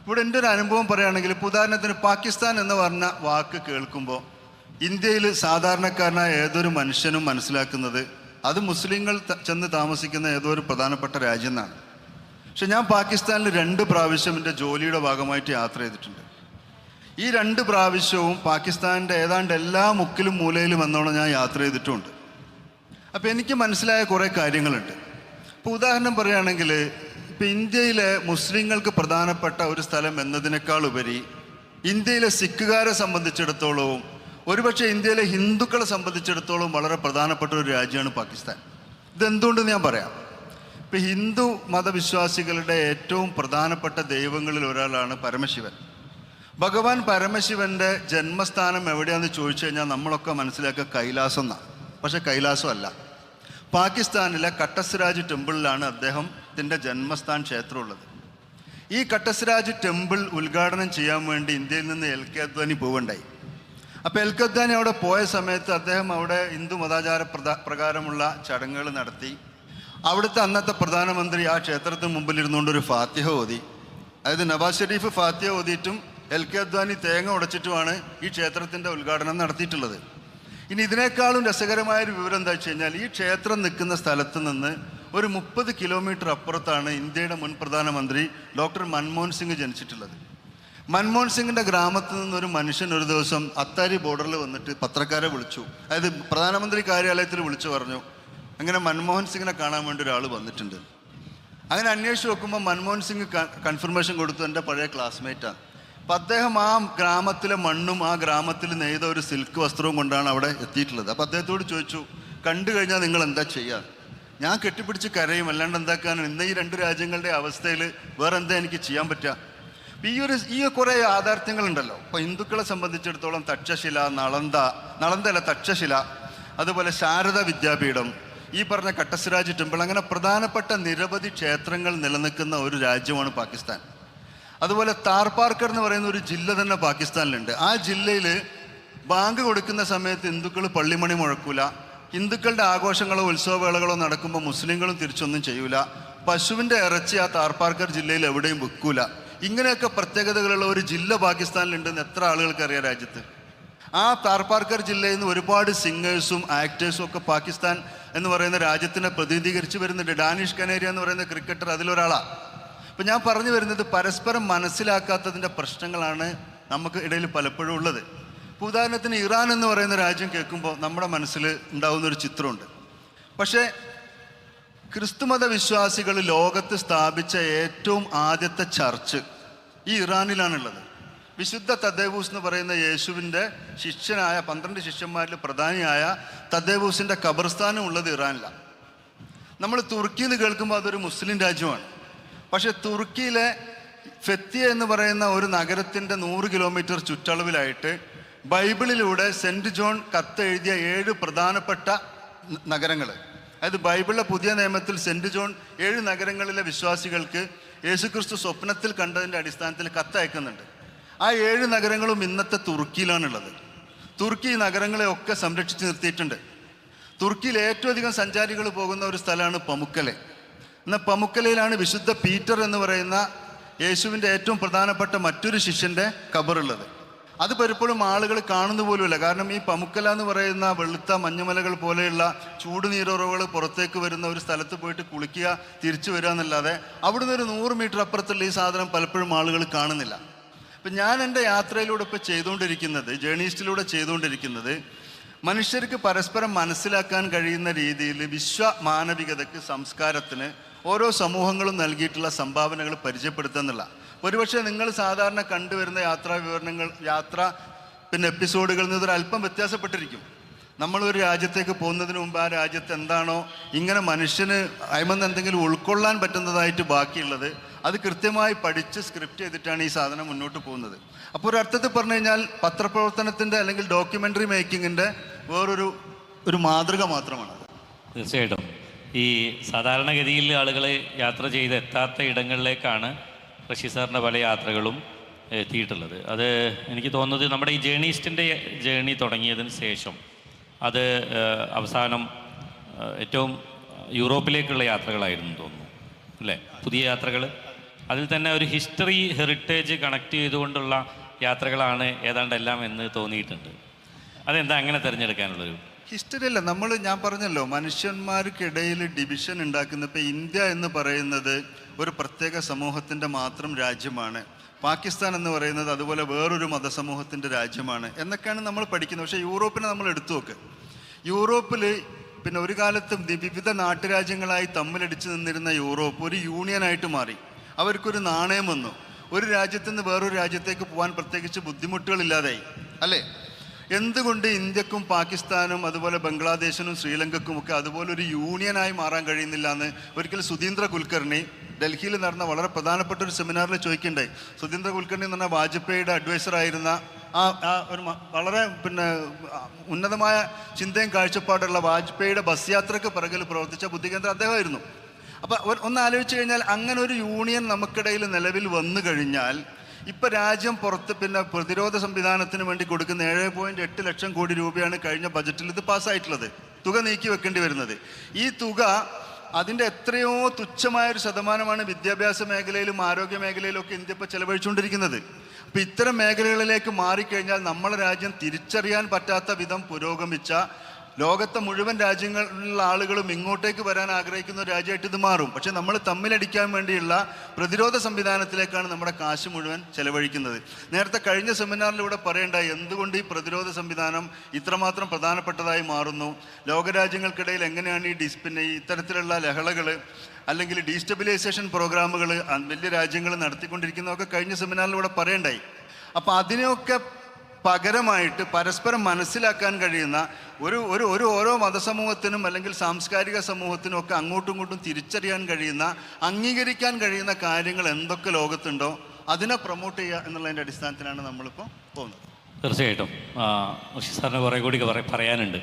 ഇവിടെ എൻ്റെ ഒരു അനുഭവം പറയുകയാണെങ്കിൽ, ഇപ്പോൾ ഉദാഹരണത്തിന് പാകിസ്ഥാൻ എന്ന് പറഞ്ഞ വാക്ക് കേൾക്കുമ്പോൾ ഇന്ത്യയിൽ സാധാരണക്കാരനായ ഏതൊരു മനുഷ്യനും മനസ്സിലാക്കുന്നത് അത് മുസ്ലിങ്ങൾ ചെന്ന് താമസിക്കുന്ന ഏതോ ഒരു പ്രധാനപ്പെട്ട രാജ്യം എന്നാണ്. പക്ഷെ ഞാൻ പാകിസ്ഥാനിൽ 2 പ്രാവശ്യം എൻ്റെ ജോലിയുടെ ഭാഗമായിട്ട് യാത്ര ചെയ്തിട്ടുണ്ട്. ഈ 2 പ്രാവശ്യവും പാകിസ്ഥാനിൻ്റെ ഏതാണ്ട് എല്ലാ മുക്കിലും മൂലയിലും എന്നോണം ഞാൻ യാത്ര ചെയ്തിട്ടുമുണ്ട്. അപ്പോൾ എനിക്ക് മനസ്സിലായ കുറേ കാര്യങ്ങളുണ്ട്. ഇപ്പോൾ ഉദാഹരണം പറയുകയാണെങ്കിൽ, ഇപ്പോൾ ഇന്ത്യയിലെ മുസ്ലിങ്ങൾക്ക് പ്രധാനപ്പെട്ട ഒരു സ്ഥലം എന്നതിനേക്കാൾ ഉപരി ഇന്ത്യയിലെ സിഖുകാരെ സംബന്ധിച്ചിടത്തോളവും ഒരുപക്ഷെ ഇന്ത്യയിലെ ഹിന്ദുക്കളെ സംബന്ധിച്ചിടത്തോളം വളരെ പ്രധാനപ്പെട്ട ഒരു രാജ്യമാണ് പാകിസ്ഥാൻ. ഇതെന്തുകൊണ്ടെന്ന് ഞാൻ പറയാം. ഇപ്പോൾ ഹിന്ദു മതവിശ്വാസികളുടെ ഏറ്റവും പ്രധാനപ്പെട്ട ദൈവങ്ങളിൽ ഒരാളാണ് പരമശിവൻ. ഭഗവാൻ പരമശിവൻ്റെ ജന്മസ്ഥാനം എവിടെയാണെന്ന് ചോദിച്ചു കഴിഞ്ഞാൽ നമ്മളൊക്കെ മനസ്സിലാക്കുക കൈലാസം എന്നാണ്. പക്ഷെ കൈലാസമല്ല. പാകിസ്ഥാനിലെ കട്ടസ്രാജ് ടെമ്പിളിലാണ് അദ്ദേഹത്തിൻ്റെ ജന്മസ്ഥാൻ ക്ഷേത്രമുള്ളത്. ഈ കട്ടസ്രാജ് ടെമ്പിൾ ഉദ്ഘാടനം ചെയ്യാൻ വേണ്ടി ഇന്ത്യയിൽ നിന്ന് എൽ.കെ. അദ്വാനി പോവുകയുണ്ടായി. അപ്പോൾ എൽ.കെ. അദ്വാനി അവിടെ പോയ സമയത്ത് അദ്ദേഹം അവിടെ ഹിന്ദു മതാചാര പ്രകാരമുള്ള ചടങ്ങുകൾ നടത്തി. അവിടുത്തെ അന്നത്തെ പ്രധാനമന്ത്രി ആ ക്ഷേത്രത്തിന് മുമ്പിൽ ഇരുന്നുകൊണ്ട് ഒരു ഫാത്തിഹ ഓതി. അതായത് നവാസ് ഷെരീഫ് ഫാത്തിഹ ഓതിയിട്ടും എൽ.കെ. അദ്വാനി തേങ്ങ ഉടച്ചിട്ടുമാണ് ഈ ക്ഷേത്രത്തിൻ്റെ ഉദ്ഘാടനം നടത്തിയിട്ടുള്ളത്. ഇനി ഇതിനേക്കാളും രസകരമായൊരു വിവരം എന്താ വെച്ച് കഴിഞ്ഞാൽ, ഈ ക്ഷേത്രം നിൽക്കുന്ന സ്ഥലത്ത് നിന്ന് ഒരു 30 കിലോമീറ്റർ അപ്പുറത്താണ് ഇന്ത്യയുടെ മുൻ പ്രധാനമന്ത്രി ഡോക്ടർ മൻമോഹൻ സിംഗ് ജനിച്ചിട്ടുള്ളത്. മൻമോഹൻ സിംഗിൻ്റെ ഗ്രാമത്തിൽ നിന്നൊരു മനുഷ്യൻ ഒരു ദിവസം അത്താരി ബോർഡറിൽ വന്നിട്ട് പത്രക്കാരെ വിളിച്ചു. അതായത് പ്രധാനമന്ത്രി കാര്യാലയത്തിൽ വിളിച്ചു പറഞ്ഞു, അങ്ങനെ മൻമോഹൻ സിംഗിനെ കാണാൻ വേണ്ടി ഒരാൾ വന്നിട്ടുണ്ട്. അങ്ങനെ അന്വേഷിച്ച് നോക്കുമ്പോൾ മൻമോഹൻ സിംഗ് കൺഫർമേഷൻ കൊടുത്തു, എൻ്റെ പഴയ ക്ലാസ്മേറ്റാണ്. അപ്പം അദ്ദേഹം ആ ഗ്രാമത്തിലെ മണ്ണും ആ ഗ്രാമത്തിൽ നെയ്ത ഒരു സിൽക്ക് വസ്ത്രവും കൊണ്ടാണ് അവിടെ എത്തിയിട്ടുള്ളത്. അപ്പോൾ അദ്ദേഹത്തോട് ചോദിച്ചു, കണ്ടു കഴിഞ്ഞാൽ നിങ്ങൾ എന്താ ചെയ്യുക? ഞാൻ കെട്ടിപ്പിടിച്ച് കരയും, അല്ലാണ്ട് എന്താക്കാനാണ്? ഇന്ന് ഈ 2 രാജ്യങ്ങളുടെ അവസ്ഥയിൽ വേറെ എന്താ എനിക്ക് ചെയ്യാൻ പറ്റുക? ഈ കുറേ യാഥാർത്ഥ്യങ്ങളുണ്ടല്ലോ. ഇപ്പോൾ ഹിന്ദുക്കളെ സംബന്ധിച്ചിടത്തോളം തക്ഷശില, നളന്ദ തക്ഷശില, അതുപോലെ ശാരദ വിദ്യാപീഠം, ഈ പറഞ്ഞ കട്ടസ്രാജ് ടെമ്പിൾ, അങ്ങനെ പ്രധാനപ്പെട്ട നിരവധി ക്ഷേത്രങ്ങൾ നിലനിൽക്കുന്ന ഒരു രാജ്യമാണ് പാകിസ്ഥാൻ. അതുപോലെ താർപാർക്കർ എന്ന് പറയുന്ന ഒരു ജില്ല തന്നെ പാകിസ്ഥാനിലുണ്ട്. ആ ജില്ലയിൽ ബാങ്ക് കൊടുക്കുന്ന സമയത്ത് ഹിന്ദുക്കൾ പള്ളിമണി മുഴക്കൂല. ഹിന്ദുക്കളുടെ ആഘോഷങ്ങളോ ഉത്സവവേളകളോ നടക്കുമ്പോൾ മുസ്ലിങ്ങളും തിരിച്ചൊന്നും ചെയ്യൂല. പശുവിൻ്റെ ഇറച്ചി ആ താർപാർക്കർ ജില്ലയിൽ എവിടെയും വിൽക്കൂല. ഇങ്ങനെയൊക്കെ പ്രത്യേകതകളുള്ള ഒരു ജില്ല പാകിസ്ഥാനിലുണ്ടെന്ന് എത്ര ആളുകൾക്ക് അറിയാം രാജ്യത്ത്? ആ താർപാർക്കർ ജില്ലയിൽ നിന്ന് ഒരുപാട് സിംഗേഴ്സും ആക്ടേഴ്സും ഒക്കെ പാകിസ്ഥാൻ എന്ന് പറയുന്ന രാജ്യത്തിനെ പ്രതിനിധീകരിച്ച് വരുന്നുണ്ട്. ഡാനിഷ് കനേരിയ എന്ന് പറയുന്ന ക്രിക്കറ്റർ അതിലൊരാളാണ്. അപ്പം ഞാൻ പറഞ്ഞു വരുന്നത്, പരസ്പരം മനസ്സിലാക്കാത്തതിൻ്റെ പ്രശ്നങ്ങളാണ് നമുക്ക് ഇടയിൽ പലപ്പോഴും ഉള്ളത്. ഇപ്പോൾ ഉദാഹരണത്തിന് ഇറാൻ എന്ന് പറയുന്ന രാജ്യം കേൾക്കുമ്പോൾ നമ്മുടെ മനസ്സിൽ ഉണ്ടാകുന്നൊരു ചിത്രമുണ്ട്. പക്ഷേ ക്രിസ്തുമത വിശ്വാസികൾ ലോകത്ത് സ്ഥാപിച്ച ഏറ്റവും ആദ്യത്തെ ചർച്ച് ഈ ഇറാനിലാണുള്ളത്. വിശുദ്ധ തദ്ദേവൂസ് എന്ന് പറയുന്ന യേശുവിൻ്റെ ശിഷ്യനായ 12 ശിഷ്യന്മാരിൽ പ്രധാനിയായ തദ്ദേവൂസിൻ്റെ ഖബർസ്ഥാനം ഉള്ളത് ഇറാനിലാണ്. നമ്മൾ തുർക്കി എന്ന് കേൾക്കുമ്പോൾ അതൊരു മുസ്ലിം രാജ്യമാണ്. പക്ഷെ തുർക്കിയിലെ ഫെത്തിയ എന്ന് പറയുന്ന ഒരു നഗരത്തിൻ്റെ 100 കിലോമീറ്റർ ചുറ്റളവിലായിട്ട് ബൈബിളിലൂടെ സെൻറ്റ് ജോൺ കത്തെഴുതിയ 7 പ്രധാനപ്പെട്ട നഗരങ്ങൾ, അതായത് ബൈബിളിലെ പുതിയ നിയമത്തിൽ സെൻറ്റ് ജോൺ 7 നഗരങ്ങളിലെ വിശ്വാസികൾക്ക് യേശുക്രിസ്തു സ്വപ്നത്തിൽ കണ്ടതിൻ്റെ അടിസ്ഥാനത്തിൽ കത്തയക്കുന്നുണ്ട്. ആ 7 നഗരങ്ങളും ഇന്നത്തെ തുർക്കിയിലാണുള്ളത്. തുർക്കി ഈ നഗരങ്ങളെയൊക്കെ സംരക്ഷിച്ച് നിർത്തിയിട്ടുണ്ട്. തുർക്കിയിൽ ഏറ്റവും അധികം സഞ്ചാരികൾ പോകുന്ന ഒരു സ്ഥലമാണ് പമുക്കലെ. എന്നാൽ പമുക്കലയിലാണ് വിശുദ്ധ പീറ്റർ എന്ന് പറയുന്ന യേശുവിൻ്റെ ഏറ്റവും പ്രധാനപ്പെട്ട മറ്റൊരു ശിഷ്യൻ്റെ ഖബറുള്ളത്. അത് പലപ്പോഴും ആളുകൾ കാണുന്ന പോലുമില്ല. കാരണം ഈ പമുക്കല എന്ന് പറയുന്ന വെളുത്ത മഞ്ഞുമലകൾ പോലെയുള്ള ചൂടുനീരുറവുകൾ പുറത്തേക്ക് വരുന്ന ഒരു സ്ഥലത്ത് പോയിട്ട് കുളിക്കുക, തിരിച്ചു വരിക എന്നല്ലാതെ അവിടുന്ന് ഒരു 100 മീറ്റർ അപ്പുറത്തുള്ള ഈ സാധനം പലപ്പോഴും ആളുകൾ കാണുന്നില്ല. ഇപ്പം ഞാൻ എൻ്റെ യാത്രയിലൂടെ ഇപ്പോൾ ചെയ്തുകൊണ്ടിരിക്കുന്നത്, ജേർണിസ്റ്റിലൂടെ ചെയ്തുകൊണ്ടിരിക്കുന്നത്, മനുഷ്യർക്ക് പരസ്പരം മനസ്സിലാക്കാൻ കഴിയുന്ന രീതിയിൽ വിശ്വമാനവികതയ്ക്ക്, സംസ്കാരത്തിന് ഓരോ സമൂഹങ്ങളും നൽകിയിട്ടുള്ള സംഭാവനകൾ പരിചയപ്പെടുത്തുക എന്നുള്ള. ഒരുപക്ഷെ നിങ്ങൾ സാധാരണ കണ്ടുവരുന്ന യാത്രാ വിവരണങ്ങൾ, എപ്പിസോഡുകളിൽ നിന്ന് അല്പം വ്യത്യാസപ്പെട്ടിരിക്കും. നമ്മളൊരു രാജ്യത്തേക്ക് പോകുന്നതിന് മുമ്പ് ആ രാജ്യത്ത് എന്താണോ ഇങ്ങനെ മനുഷ്യന് അയിമെന്ന് എന്തെങ്കിലും ഉൾക്കൊള്ളാൻ പറ്റുന്നതായിട്ട് ബാക്കിയുള്ളത് അത് കൃത്യമായി പഠിച്ച് സ്ക്രിപ്റ്റ് ചെയ്തിട്ടാണ് ഈ സാധനം മുന്നോട്ട് പോകുന്നത്. അപ്പോൾ ഒരു അർത്ഥത്തിൽ പറഞ്ഞു കഴിഞ്ഞാൽ പത്രപ്രവർത്തനത്തിൻ്റെ അല്ലെങ്കിൽ ഡോക്യുമെൻ്ററി മേക്കിങ്ങിൻ്റെ വേറൊരു മാതൃക മാത്രമാണ്. തീർച്ചയായിട്ടും ഈ സാധാരണഗതിയിൽ ആളുകൾ യാത്ര ചെയ്ത് എത്താത്ത ഇടങ്ങളിലേക്കാണ് റഷീദ് സാറിൻ്റെ പല യാത്രകളും എത്തിയിട്ടുള്ളത്. അത് എനിക്ക് തോന്നുന്നത് നമ്മുടെ ഈ ജേർണിസ്റ്റിൻ്റെ ജേർണി തുടങ്ങിയതിന് ശേഷം അത് അവസാനം ഏറ്റവും യൂറോപ്പിലേക്കുള്ള യാത്രകളായിരുന്നു തോന്നുന്നു, അല്ലേ? പുതിയ യാത്രകൾ. അതിൽ തന്നെ ഒരു ഹിസ്റ്ററി ഹെറിറ്റേജ് കണക്ട് ചെയ്തുകൊണ്ടുള്ള യാത്രകളാണ് ഏതാണ്ടെല്ലാം എന്ന് തോന്നിയിട്ടുണ്ട്. അതെന്താ അങ്ങനെ തിരഞ്ഞെടുക്കാനുള്ളൊരു? ഹിസ്റ്ററി അല്ല, ഞാൻ പറഞ്ഞല്ലോ, മനുഷ്യന്മാർക്കിടയിൽ ഡിവിഷൻ ഉണ്ടാക്കുന്ന, ഇപ്പോൾ ഇന്ത്യ എന്ന് പറയുന്നത് ഒരു പ്രത്യേക സമൂഹത്തിൻ്റെ മാത്രം രാജ്യമാണ്, പാകിസ്ഥാൻ എന്ന് പറയുന്നത് അതുപോലെ വേറൊരു മതസമൂഹത്തിൻ്റെ രാജ്യമാണ് എന്നൊക്കെയാണ് നമ്മൾ പഠിക്കുന്നത്. പക്ഷേ യൂറോപ്പിനെ നമ്മൾ എടുത്തു നോക്ക്. യൂറോപ്പിൽ പിന്നെ ഒരു കാലത്ത് വിവിധ നാട്ടുരാജ്യങ്ങളായി തമ്മിലടിച്ച് നിന്നിരുന്ന യൂറോപ്പ് ഒരു യൂണിയനായിട്ട് മാറി. അവർക്കൊരു നാണയം വന്നു. ഒരു രാജ്യത്തു നിന്ന് വേറൊരു രാജ്യത്തേക്ക് പോകാൻ പ്രത്യേകിച്ച് ബുദ്ധിമുട്ടുകളില്ലാതായി, അല്ലേ? എന്തുകൊണ്ട് ഇന്ത്യക്കും പാകിസ്ഥാനും അതുപോലെ ബംഗ്ലാദേശിനും ശ്രീലങ്കക്കും ഒക്കെ അതുപോലെ ഒരു യൂണിയനായി മാറാൻ കഴിയുന്നില്ല എന്ന് ഒരിക്കൽ സുധീന്ദ്ര കുൽക്കർണി ഡൽഹിയിൽ നടന്ന വളരെ പ്രധാനപ്പെട്ട ഒരു സെമിനാറിൽ ചോദിക്കണ്ടായി. സുധീന്ദ്ര കുൽക്കർണി എന്ന് പറഞ്ഞാൽ വാജ്പേയിയുടെ അഡ്വൈസറായിരുന്ന ഒരു വളരെ ഉന്നതമായ ചിന്തയും കാഴ്ചപ്പാടുള്ള വാജ്പേയിയുടെ ബസ് യാത്രയ്ക്ക് പിറകിൽ പ്രവർത്തിച്ച ബുദ്ധികേന്ദ്രം അദ്ദേഹമായിരുന്നു. അപ്പം ഒന്ന് ആലോചിച്ച് കഴിഞ്ഞാൽ അങ്ങനെ ഒരു യൂണിയൻ നമുക്കിടയിൽ നിലവിൽ വന്നു കഴിഞ്ഞാൽ ഇപ്പം രാജ്യം പുറത്ത് പ്രതിരോധ സംവിധാനത്തിന് വേണ്ടി കൊടുക്കുന്ന 7.8 ലക്ഷം കോടി രൂപയാണ് കഴിഞ്ഞ ബജറ്റിൽ ഇത് പാസ്സായിട്ടുള്ളത്, തുക നീക്കി വെക്കേണ്ടി വരുന്നത്. ഈ തുക അതിൻ്റെ എത്രയോ തുച്ഛമായൊരു ശതമാനമാണ് വിദ്യാഭ്യാസ മേഖലയിലും ആരോഗ്യ മേഖലയിലും ഒക്കെ ഇന്ത്യ ഇപ്പോൾ ചെലവഴിച്ചുകൊണ്ടിരിക്കുന്നത്. അപ്പം ഇത്തരം മേഖലകളിലേക്ക് മാറിക്കഴിഞ്ഞാൽ നമ്മളെ രാജ്യം തിരിച്ചറിയാൻ പറ്റാത്ത വിധം പുരോഗമിച്ച, ലോകത്തെ മുഴുവൻ രാജ്യങ്ങളിലുള്ള ആളുകളും ഇങ്ങോട്ടേക്ക് വരാൻ ആഗ്രഹിക്കുന്ന ഒരു രാജ്യമായിട്ട് ഇത് മാറും. പക്ഷെ നമ്മൾ തമ്മിലടിക്കാൻ വേണ്ടിയുള്ള പ്രതിരോധ സംവിധാനത്തിലേക്കാണ് നമ്മുടെ കാശ് മുഴുവൻ ചെലവഴിക്കുന്നത്. നേരത്തെ കഴിഞ്ഞ സെമിനാറിലൂടെ പറയേണ്ടായി എന്തുകൊണ്ട് ഈ പ്രതിരോധ സംവിധാനം ഇത്രമാത്രം പ്രധാനപ്പെട്ടതായി മാറുന്നു, ലോകരാജ്യങ്ങൾക്കിടയിൽ എങ്ങനെയാണ് ഈ ഇത്തരത്തിലുള്ള ലഹളകൾ അല്ലെങ്കിൽ ഡീസ്റ്റബിലൈസേഷൻ പ്രോഗ്രാമുകൾ വലിയ രാജ്യങ്ങൾ നടത്തിക്കൊണ്ടിരിക്കുന്നതൊക്കെ കഴിഞ്ഞ സെമിനാറിലൂടെ പറയേണ്ടായി. അപ്പോൾ അതിനെയൊക്കെ പകരമായിട്ട് പരസ്പരം മനസ്സിലാക്കാൻ കഴിയുന്ന ഓരോ മതസമൂഹത്തിനും അല്ലെങ്കിൽ സാംസ്കാരിക സമൂഹത്തിനും ഒക്കെ അങ്ങോട്ടും ഇങ്ങോട്ടും തിരിച്ചറിയാൻ കഴിയുന്ന, അംഗീകരിക്കാൻ കഴിയുന്ന കാര്യങ്ങൾ എന്തൊക്കെ ലോകത്തുണ്ടോ അതിനെ പ്രൊമോട്ട് ചെയ്യുക എന്നുള്ളതിൻ്റെ അടിസ്ഥാനത്തിലാണ് നമ്മളിപ്പോൾ പോകുന്നത്. തീർച്ചയായിട്ടും സാറിന് കുറേ കൂടി പറയാനുണ്ട്.